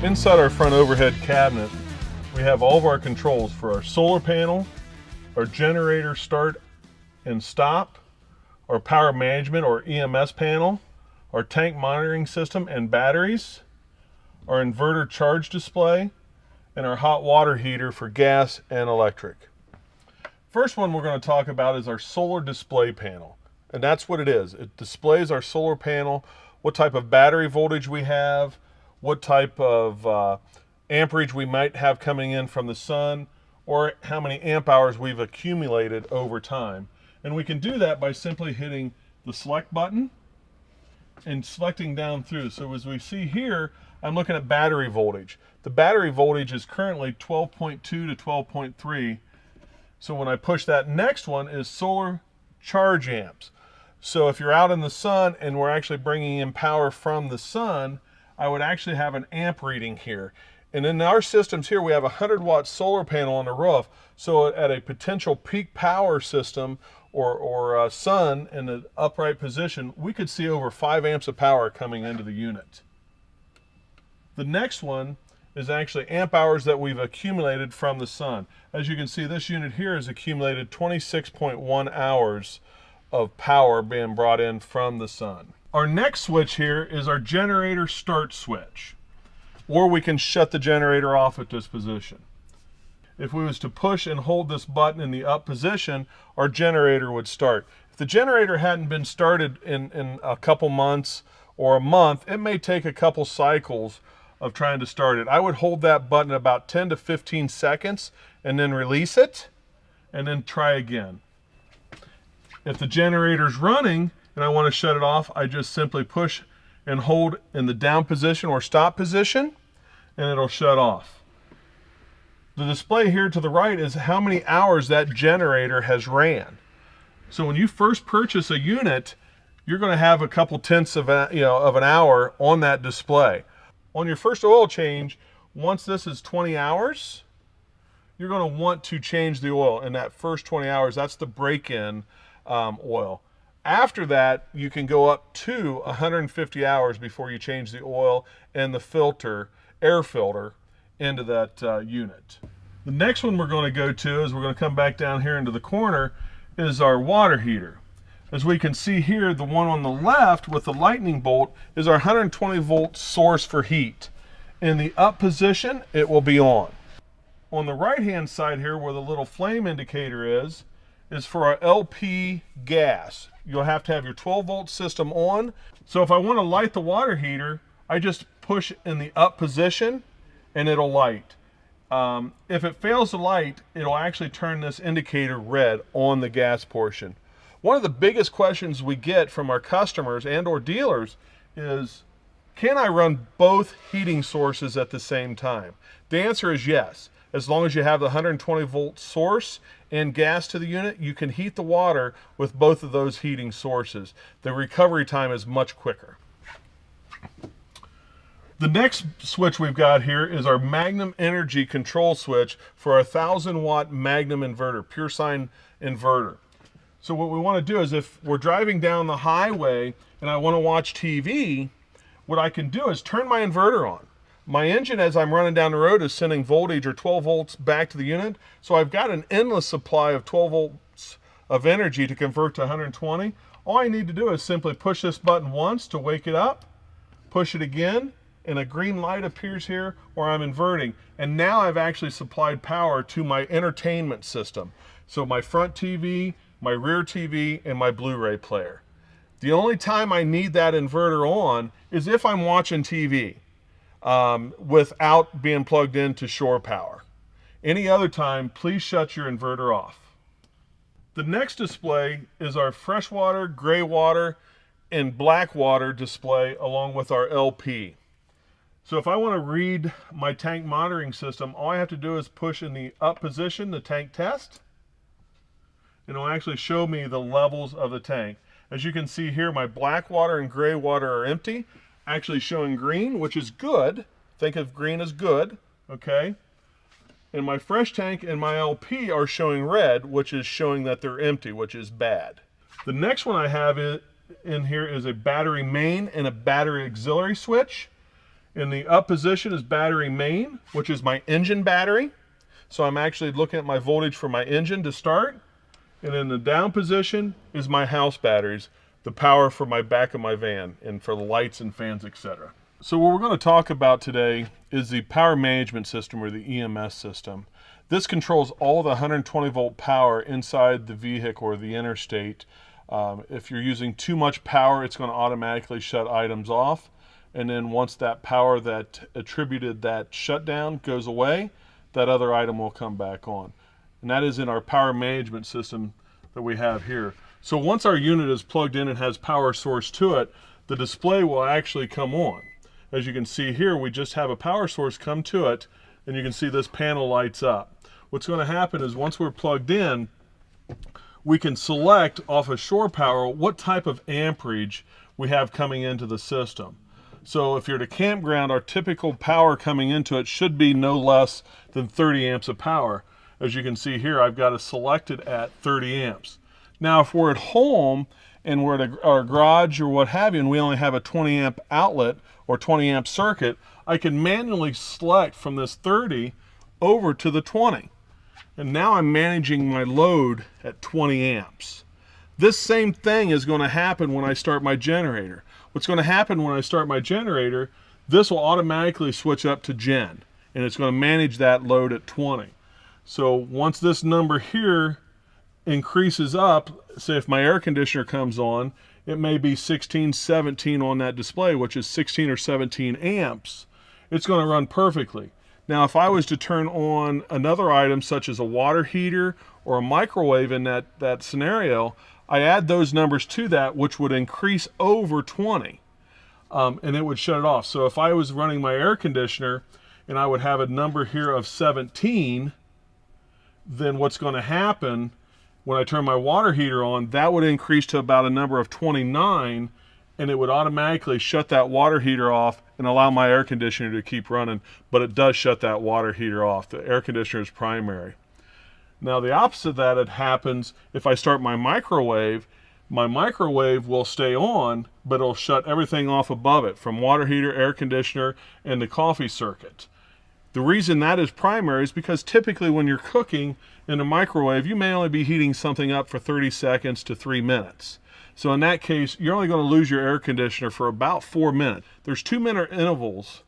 Inside our front overhead cabinet, we have all of our controls for our solar panel, our generator start and stop, our power management or EMS panel, our tank monitoring system and batteries, our inverter charge display, and our hot water heater for gas and electric. First one we're going to talk about is our solar display panel. And that's what it is. It displays our solar panel, what type of battery voltage we have, what type of amperage we might have coming in from the sun, or how many amp hours we've accumulated over time. And we can do that by simply hitting the select button and selecting down through. So as we see here, I'm looking at battery voltage. The battery voltage is currently 12.2 to 12.3. So when I push that next one is solar charge amps. So if you're out in the sun and we're actually bringing in power from the sun, I would actually have an amp reading here. And in our systems here, we have a 100-watt solar panel on the roof. So at a potential peak power system or sun in an upright position, we could see over 5 amps of power coming into the unit. The next one is actually amp hours that we've accumulated from the sun. As you can see, this unit here has accumulated 26.1 hours of power being brought in from the sun. Our next switch here is our generator start switch, or we can shut the generator off at this position. If we was to push and hold this button in the up position, our generator would start. If the generator hadn't been started in a couple months or a month, it may take a couple cycles of trying to start it. I would hold that button about 10 to 15 seconds and then release it and then try again. If the generator's running and I want to shut it off, I just simply push and hold in the down position or stop position and it'll shut off. The display here to the right is how many hours that generator has ran. So when you first purchase a unit, you're going to have a couple tenths of an hour on that display. On your first oil change, once this is 20 hours, you're going to want to change the oil in that first 20 hours. That's the break-in oil. After that, you can go up to 150 hours before you change the oil and the filter, air filter, into that unit. The next one we're going to go to is we're going to come back down here into the corner is our water heater. As we can see here, the one on the left with the lightning bolt is our 120 volt source for heat. In the up position, it will be on. On the right hand side here where the little flame indicator is for our LP gas. You'll have to have your 12 volt system on. So if I want to light the water heater, I just push in the up position and it'll light. If it fails to light, it'll actually turn this indicator red on the gas portion. One of the biggest questions we get from our customers and or dealers is, can I run both heating sources at the same time? The answer is yes. As long as you have the 120 volt source and gas to the unit, you can heat the water with both of those heating sources. The recovery time is much quicker. The next switch we've got here is our Magnum Energy control switch for our 1000-watt Magnum inverter, pure sine inverter. So what we want to do is if we're driving down the highway and I want to watch TV, what I can do is turn my inverter on. My engine, as I'm running down the road, is sending voltage or 12 volts back to the unit. So I've got an endless supply of 12 volts of energy to convert to 120. All I need to do is simply push this button once to wake it up, push it again, and a green light appears here where I'm inverting. And now I've actually supplied power to my entertainment system. So my front TV, my rear TV, and my Blu-ray player. The only time I need that inverter on is if I'm watching TV. Without being plugged into shore power. Any other time, please shut your inverter off. The next display is our freshwater, gray water, and black water display along with our LP. So if I want to read my tank monitoring system, all I have to do is push in the up position, the tank test, and it'll actually show me the levels of the tank. As you can see here, my black water and gray water are empty, actually showing green, which is good. Think of green as good, okay? And my fresh tank and my LP are showing red, which is showing that they're empty, which is bad. The next one I have in here is a battery main and a battery auxiliary switch. In the up position is battery main, which is my engine battery. So I'm actually looking at my voltage for my engine to start. And in the down position is my house batteries, the power for my back of my van and for the lights and fans, etc. So what we're going to talk about today is the power management system, or the EMS system. This controls all the 120 volt power inside the vehicle or the Interstate. If you're using too much power, it's going to automatically shut items off. And then once that power that attributed that shutdown goes away, that other item will come back on. And that is in our power management system that we have here. So once our unit is plugged in and has power source to it, the display will actually come on. As you can see here, we just have a power source come to it, and you can see this panel lights up. What's going to happen is once we're plugged in, we can select off of shore power what type of amperage we have coming into the system. So if you're at a campground, our typical power coming into it should be no less than 30 amps of power. As you can see here, I've got it selected at 30 amps. Now, if we're at home and we're at our garage or what have you, and we only have a 20 amp outlet or 20 amp circuit, I can manually select from this 30 over to the 20. And now I'm managing my load at 20 amps. This same thing is going to happen when I start my generator. What's going to happen when I start my generator, this will automatically switch up to gen, and it's going to manage that load at 20. So once this number here increases up, say if my air conditioner comes on, it may be 16, 17 on that display, which is 16 or 17 amps. It's going to run perfectly. Now, if I was to turn on another item such as a water heater or a microwave in that scenario, I add those numbers to that, which would increase over 20, and it would shut it off. So if I was running my air conditioner and I would have a number here of 17, then what's going to happen when I turn my water heater on, that would increase to about a number of 29, and it would automatically shut that water heater off and allow my air conditioner to keep running, but it does shut that water heater off. The air conditioner is primary. Now the opposite of that, it happens if I start my microwave will stay on, but it'll shut everything off above it, from water heater, air conditioner, and the coffee circuit. The reason that is primary is because typically when you're cooking in a microwave, you may only be heating something up for 30 seconds to 3 minutes. So in that case, you're only going to lose your air conditioner for about 4 minutes. There's 2-minute intervals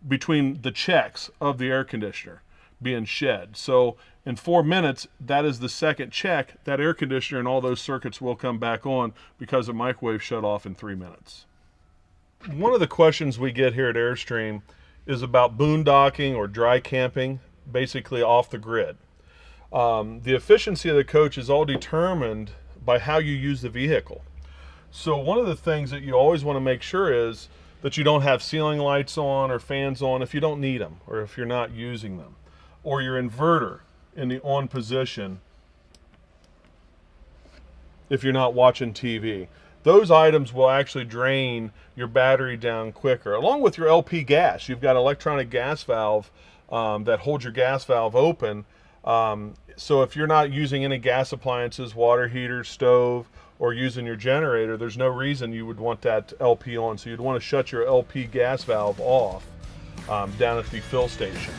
between the checks of the air conditioner being shed. So in 4 minutes, that is the second check. That air conditioner and all those circuits will come back on because the microwave shut off in 3 minutes. One of the questions we get here at Airstream is about boondocking or dry camping, basically off the grid. The efficiency of the coach is all determined by how you use the vehicle. So one of the things that you always want to make sure is that you don't have ceiling lights on or fans on if you don't need them, or if you're not using them, or your inverter in the on position if you're not watching TV. Those items will actually drain your battery down quicker. Along with your LP gas, you've got an electronic gas valve that holds your gas valve open. So if you're not using any gas appliances, water heater, stove, or using your generator, there's no reason you would want that LP on. So you'd want to shut your LP gas valve off down at the fill station.